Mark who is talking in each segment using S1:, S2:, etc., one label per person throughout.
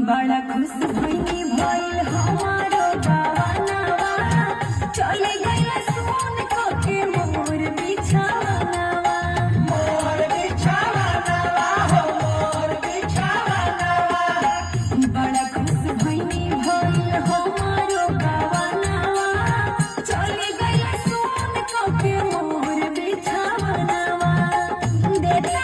S1: बड़ा खुश भइनी भइल हमारो बावनवा, चले गइल सोन को के मोर बिछावनवा।
S2: मोर बिछावनवा हो मोर बिछावनवा।
S1: बड़ा खुश भइनी भइल हमारो बावनवा, चले गइल सोन को के मोर बिछावनवा। देता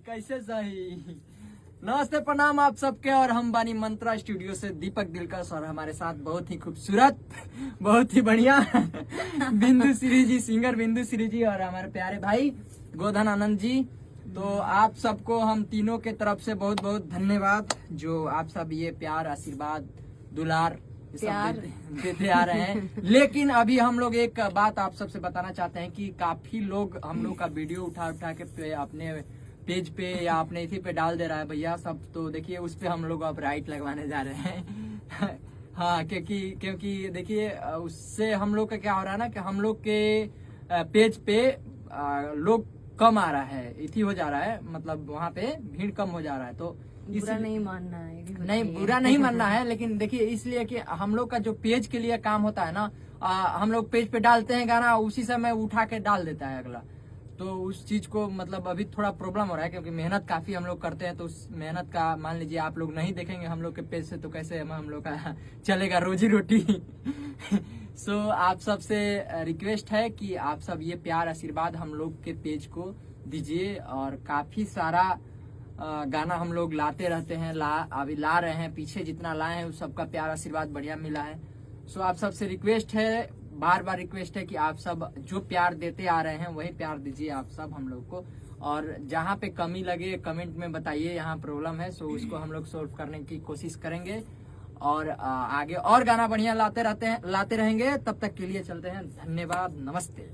S2: कैसे सही। नमस्ते प्रणाम आप सबके, और हम बानी मंत्रा स्टूडियो से दीपक दिलकश, और हमारे साथ बहुत ही खूबसूरत, बहुत ही बढ़िया बिंदु श्री जी, सिंगर बिंदु श्री जी, और हमारे प्यारे भाई गोधन आनंद जी। तो आप सबको हम तीनों के तरफ से बहुत बहुत धन्यवाद, जो आप सब ये प्यार, आशीर्वाद, दुलार देते आ रहे हैं। लेकिन अभी हम लोग एक बात आप सबसे बताना चाहते हैं कि काफी लोग हम लोग का वीडियो उठा के अपने पेज पे या अपने इसी पे डाल दे रहा है भैया सब। तो देखिए उस पे हम लोग अब राइट लगवाने जा रहे हैं हाँ, क्योंकि देखिए उससे हम लोग का क्या हो रहा है ना कि हम लोग के पेज पे लोग कम आ रहा है, इथी हो जा रहा है, मतलब वहाँ पे भीड़ कम हो जा रहा है। तो
S1: बुरा नहीं मानना है,
S2: नहीं बुरा नहीं मानना है, लेकिन देखिए इसलिए कि हम लोग का जो पेज के लिए काम होता है ना, हम लोग पेज पे डालते हैं गाना, उसी समय उठा के डाल देता है अगला। तो उस चीज को मतलब अभी थोड़ा प्रॉब्लम हो रहा है, क्योंकि मेहनत काफी हम लोग करते हैं। तो उस मेहनत का मान लीजिए आप लोग नहीं देखेंगे हम लोग के पेज से, तो कैसे हम लोग का चलेगा रोजी रोटी सो आप सबसे रिक्वेस्ट है कि आप सब ये प्यार आशीर्वाद हम लोग के पेज को दीजिए, और काफी सारा गाना हम लोग लाते रहते हैं, अभी ला रहे हैं, पीछे जितना लाए हैं उस सबका प्यार आशीर्वाद बढ़िया मिला है। सो आप सबसे रिक्वेस्ट है, बार बार रिक्वेस्ट है कि आप सब जो प्यार देते आ रहे हैं वही प्यार दीजिए आप सब हम लोग को, और जहाँ पे कमी लगे कमेंट में बताइए, यहाँ प्रॉब्लम है, सो उसको हम लोग सॉल्व करने की कोशिश करेंगे, और आगे और गाना बढ़िया लाते रहेंगे। तब तक के लिए चलते हैं, धन्यवाद, नमस्ते।